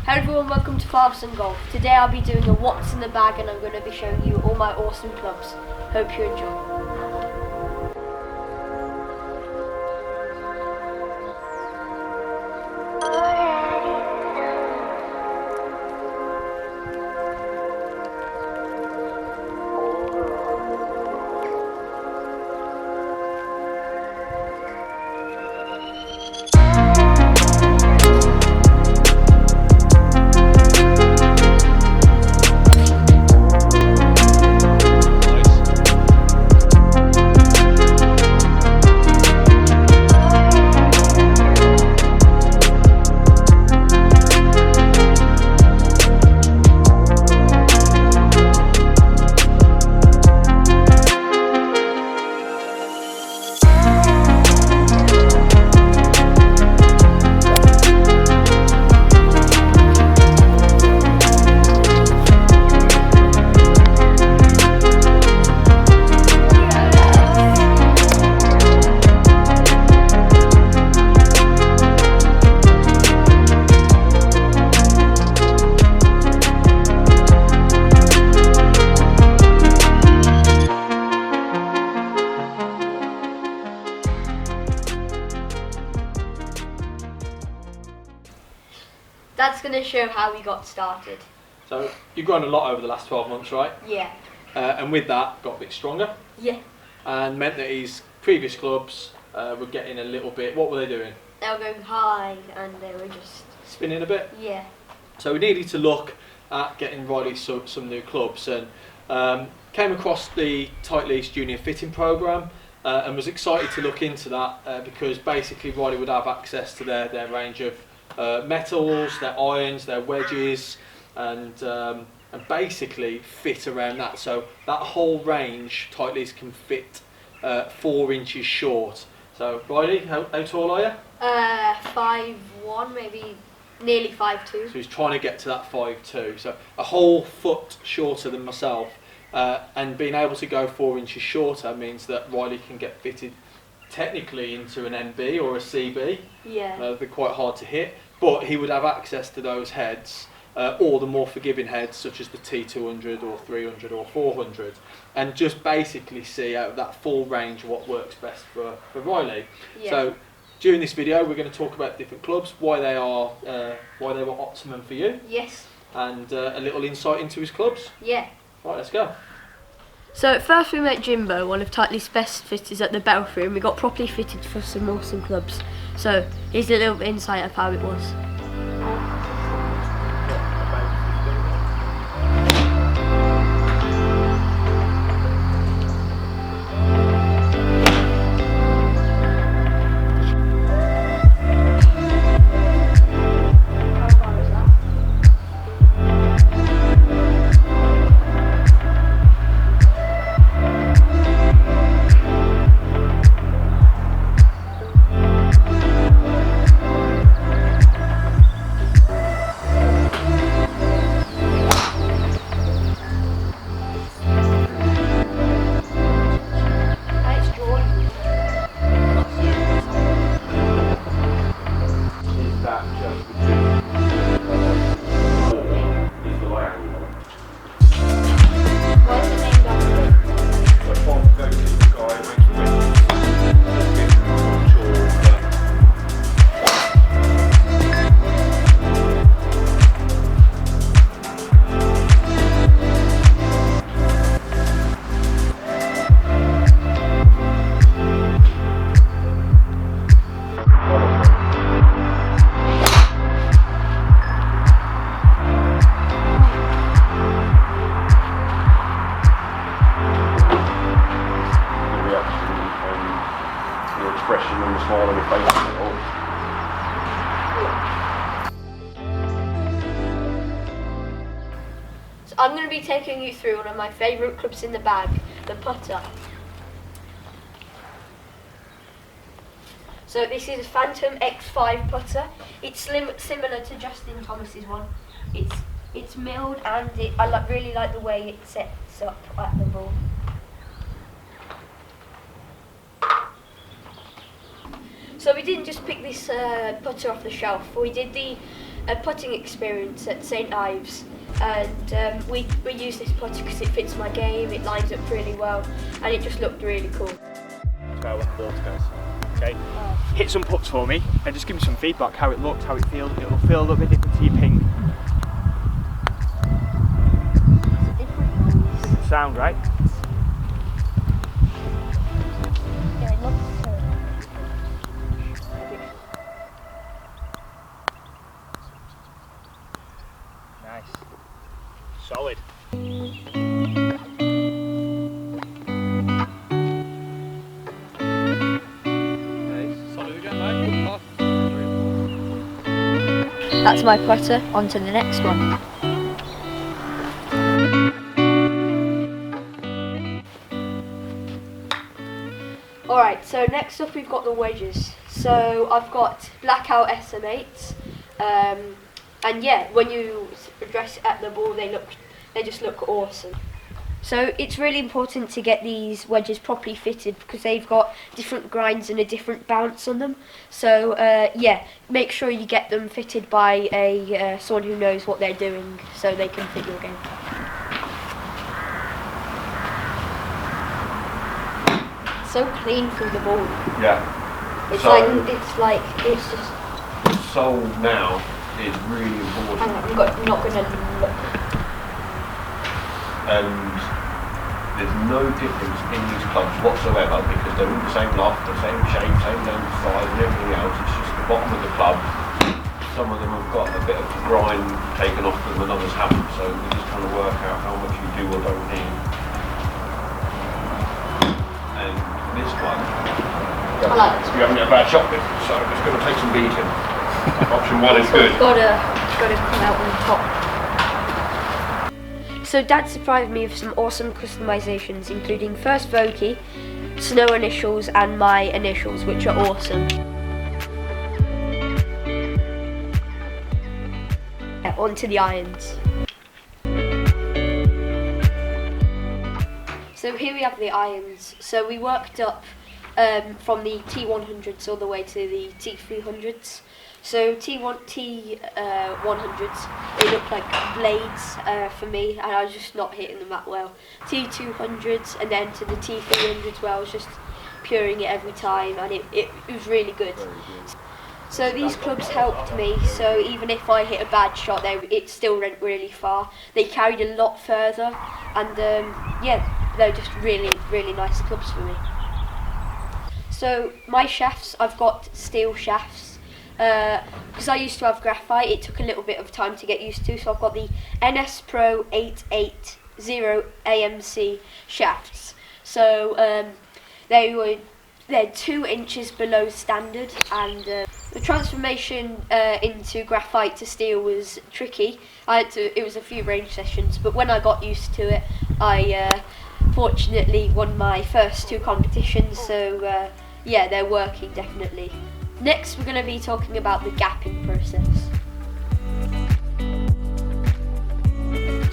Hello everyone, welcome to Father Son Golf. Today I'll be doing a what's in the bag and I'm going to be showing you all my awesome clubs. Hope you enjoy. That's going to show how we got started. So you've grown a lot over the last 12 months, right? Yeah. And with that, got a bit stronger. Yeah. And meant that his previous clubs were getting a little bit, what were they doing? They were going high and they were just... Spinning a bit? Yeah. So we needed to look at getting Riley some new clubs and came across the Titleist Junior Fitting Programme and was excited to look into that because basically Riley would have access to their range of metals, their irons, their wedges, and basically fit around that. So that whole range, Titleist can fit 4 inches short. So Riley, how tall are you? 5'1", maybe nearly 5'2". So he's trying to get to that 5'2", so a whole foot shorter than myself. And being able to go 4 inches shorter means that Riley can get fitted technically into an NB or a CB. Yeah. They're quite hard to hit, but he would have access to those heads or the more forgiving heads such as the T200 or 300 or 400 and just basically see out of that full range what works best for Riley. Yeah. So during this video we're going to talk about different clubs, why they were optimum for you. Yes. And a little insight into his clubs. Yeah. Right, let's go. So at first we met Jimbo, one of Titleist's best fitters at the Belfry, and we got properly fitted for some awesome clubs. So here's a little insight of how it was. Expression and the smile on your face and it all. So I'm going to be taking you through one of my favourite clubs in the bag, the putter. So this is a Phantom X5 putter. It's similar to Justin Thomas's one. It's milled and I really like the way it sets up at the ball. So we didn't just pick this putter off the shelf. We did the putting experience at St Ives, and we use this putter because it fits my game, it lines up really well, and it just looked really cool. Where the water goes. Okay. Hit some putts for me and just give me some feedback, how it looked, how it feels. It'll feel a little bit different to your ping. Doesn't sound right. Yeah, it looks Nice. Solid. That's my putter, on to the next one. Alright, so next up we've got the wedges. So I've got blackout SM8s, and yeah, when you address at the ball they just look awesome. So it's really important to get these wedges properly fitted because they've got different grinds and a different bounce on them. So yeah, make sure you get them fitted by someone who knows what they're doing so they can fit your game. So clean through the ball. Yeah. It's So- it's just. The sole now is really important. Hang on, I'm not going to look. And there's no difference in these clubs whatsoever because they're all the same loft, the same shape, same length, size and everything else. It's just the bottom of the club. Some of them have got a bit of grind taken off them and others haven't, so we're just trying to work out how much you do or don't need. And this one, I like this. we haven't got a bad shot with, so it's going to take some beating. Option one is good. Gotta come out on top. So Dad surprised me with some awesome customizations, including first Vokey, Snow initials, and my initials, which are awesome. Yeah, onto the irons. So here we have the irons. So we worked up from the T100s all the way to the T300s. So T100s, they look like blades for me, and I was just not hitting them that well. T200s, and then to the T300s where I was just puring it every time, and it was really good. So these clubs helped me, so even if I hit a bad shot, it still went really far. They carried a lot further, and yeah, they're just really, really nice clubs for me. So my shafts, I've got steel shafts. Because I used to have graphite, it took a little bit of time to get used to, so I've got the NS Pro 880 AMC shafts. So they're 2 inches below standard, and the transformation into graphite to steel was tricky. It was a few range sessions, but when I got used to it, I fortunately won my first 2 competitions, so yeah, they're working definitely. Next, we're going to be talking about the gapping process.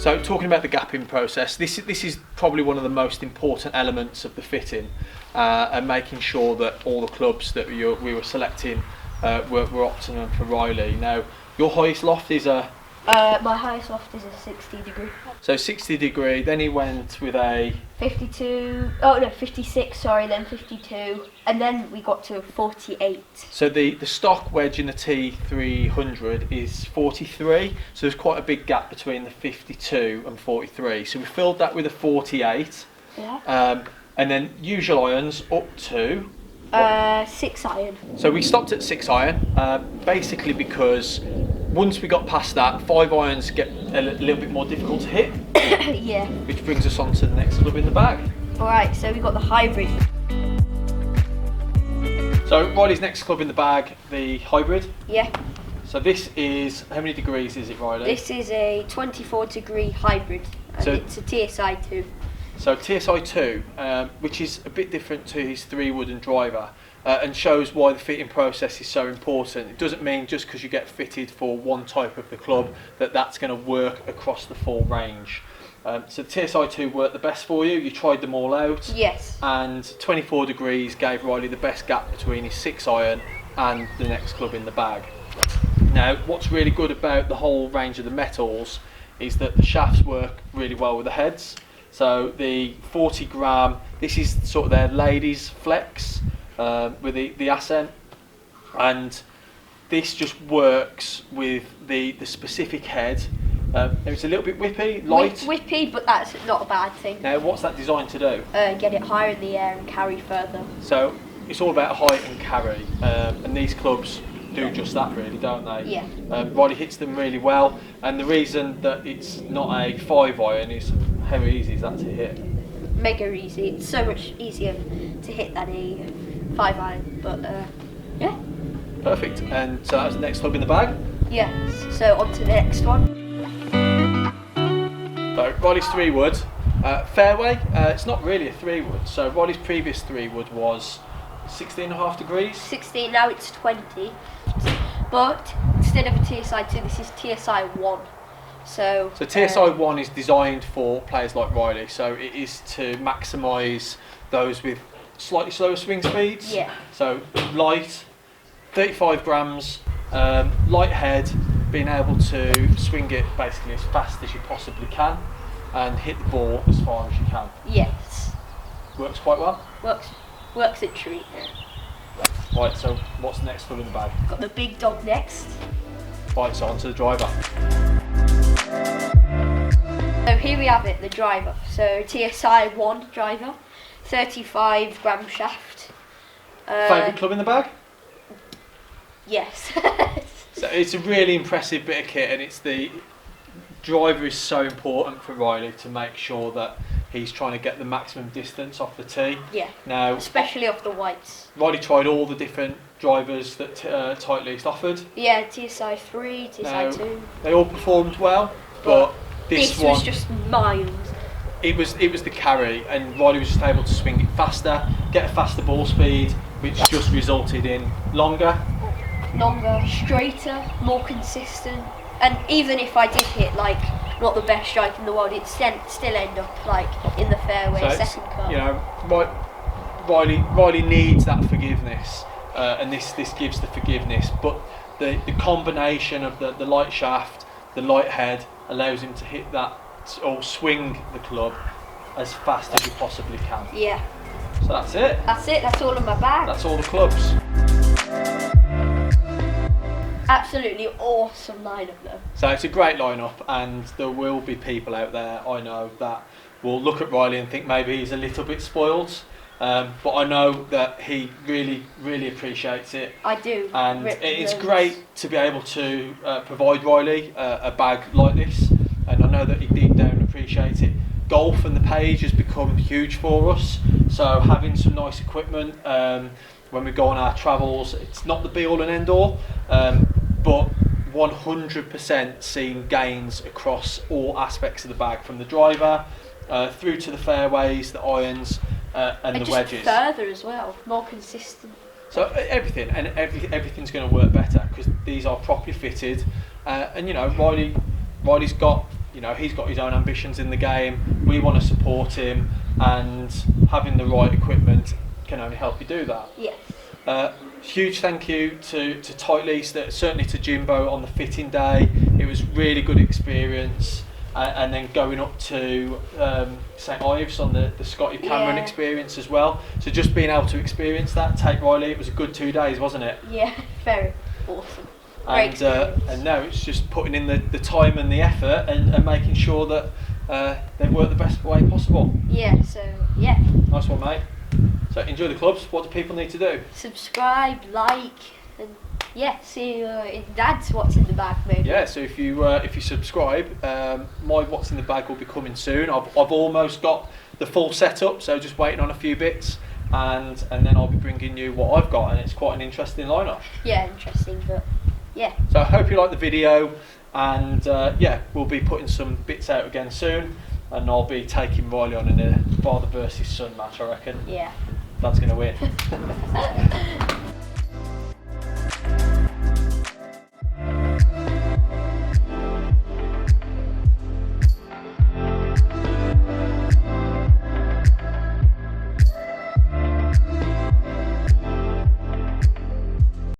So talking about the gapping process, this is probably one of the most important elements of the fitting, and making sure that all the clubs that we were selecting were optimum for Riley. Now, your highest loft is a... My highest loft is a 60 degree. So 60 degree, then he went with a... 56, sorry, then 52, and then we got to 48. So the stock wedge in the T300 is 43, so there's quite a big gap between the 52 and 43. So we filled that with a 48, Yeah. and then usual irons up to... 6 iron. So we stopped at 6 iron, basically because once we got past that, 5 irons get a little bit more difficult to hit. Yeah. Which brings us on to the next club in the bag. Alright, so we got the hybrid. So Riley's next club in the bag, the hybrid. Yeah. So this is, how many degrees is it, Riley? This is a 24 degree hybrid, and So- it's a TSI 2. So TSI 2, which is a bit different to his 3-wooden driver, and shows why the fitting process is so important. It doesn't mean just because you get fitted for one type of the club that that's going to work across the full range. So the TSI 2 worked the best for you. You tried them all out. Yes. And 24 degrees gave Riley the best gap between his 6 iron and the next club in the bag. Now, what's really good about the whole range of the metals is that the shafts work really well with the heads. So the 40 gram, this is sort of their ladies flex with the ascent, and this just works with the specific head. It's a little bit whippy, light. Whippy, but that's not a bad thing. Now, what's that designed to do? Get it higher in the air and carry further. So it's all about height and carry, and these clubs do just that, really, don't they? Yeah. Riley hits them really well, and the reason that it's not a 5 iron is how easy is that to hit? Mega easy. It's so much easier to hit than a 5 iron, but yeah. Perfect. And so that's the next club in the bag. Yes. So on to the next one. So Riley's 3 wood, Fairway. It's not really a 3 wood. So Riley's previous 3 wood was 16.5 degrees. 16. Now it's 20. But instead of a TSI 2, this is TSI 1. So TSI 1 is designed for players like Riley. So it is to maximise those with slightly slower swing speeds. Yeah. So light, 35 grams, light head, being able to swing it basically as fast as you possibly can and hit the ball as far as you can. Yes. Works quite well. Works a treat. Right, so what's the next club in the bag? Got the big dog next. Right, so on to the driver. So here we have it, the driver. So TSI 1 driver, 35 gram shaft. Favourite club in the bag? Yes. So it's a really impressive bit of kit, and it's the driver is so important for Riley to make sure that he's trying to get the maximum distance off the tee. Yeah. Now, especially off the whites. Riley tried all the different drivers that Titleist offered. Yeah, TSI 3, TSI Now, 2. They all performed well, but this one was just mild. It was the carry, and Riley was just able to swing it faster, get a faster ball speed, which just resulted in longer, straighter, more consistent, and even if I did hit like not the best strike in the world, it'd still end up like in the fairway, so second cut. You know, Riley needs that forgiveness, and this gives the forgiveness. But the combination of the light shaft, the light head, allows him to hit that or swing the club as fast as you possibly can. Yeah. So that's it. That's all in my bag. That's all the clubs. Absolutely awesome lineup though. So it's a great lineup, and there will be people out there, I know, that will look at Riley and think maybe he's a little bit spoiled, but I know that he really, really appreciates it. I do. And it's great to be able to provide Riley a bag like this, and I know that he deep down appreciates it. Golf and the page has become huge for us, so having some nice equipment when we go on our travels, it's not the be all and end all, but 100% seeing gains across all aspects of the bag, from the driver through to the fairways, the irons, and the just wedges. Further as well, more consistent. So everything, and everything's going to work better because these are properly fitted, and you know, Riley's got, you know, he's got his own ambitions in the game. We want to support him, and having the right equipment can only help you do that. Yes. Huge thank you to Titleist, certainly to Jimbo on the fitting day. It was really good experience, and then going up to St Ives on the Scotty Cameron experience as well. So just being able to experience that, take Riley, it was a good 2 days, wasn't it? Yeah, very awesome. And now it's just putting in the time and the effort and making sure that they work the best way possible. Yeah, so yeah. Nice one, mate. So enjoy the clubs. What do people need to do? Subscribe, like, and yeah, see in Dad's What's in the Bag maybe. Yeah, so if you subscribe, my What's in the Bag will be coming soon. I've almost got the full setup, so just waiting on a few bits, and then I'll be bringing you what I've got, and it's quite an interesting lineup. Yeah, interesting, but yeah. So I hope you like the video, and yeah, we'll be putting some bits out again soon, and I'll be taking Riley on in a father versus son match, I reckon. Yeah. Dad's going to win.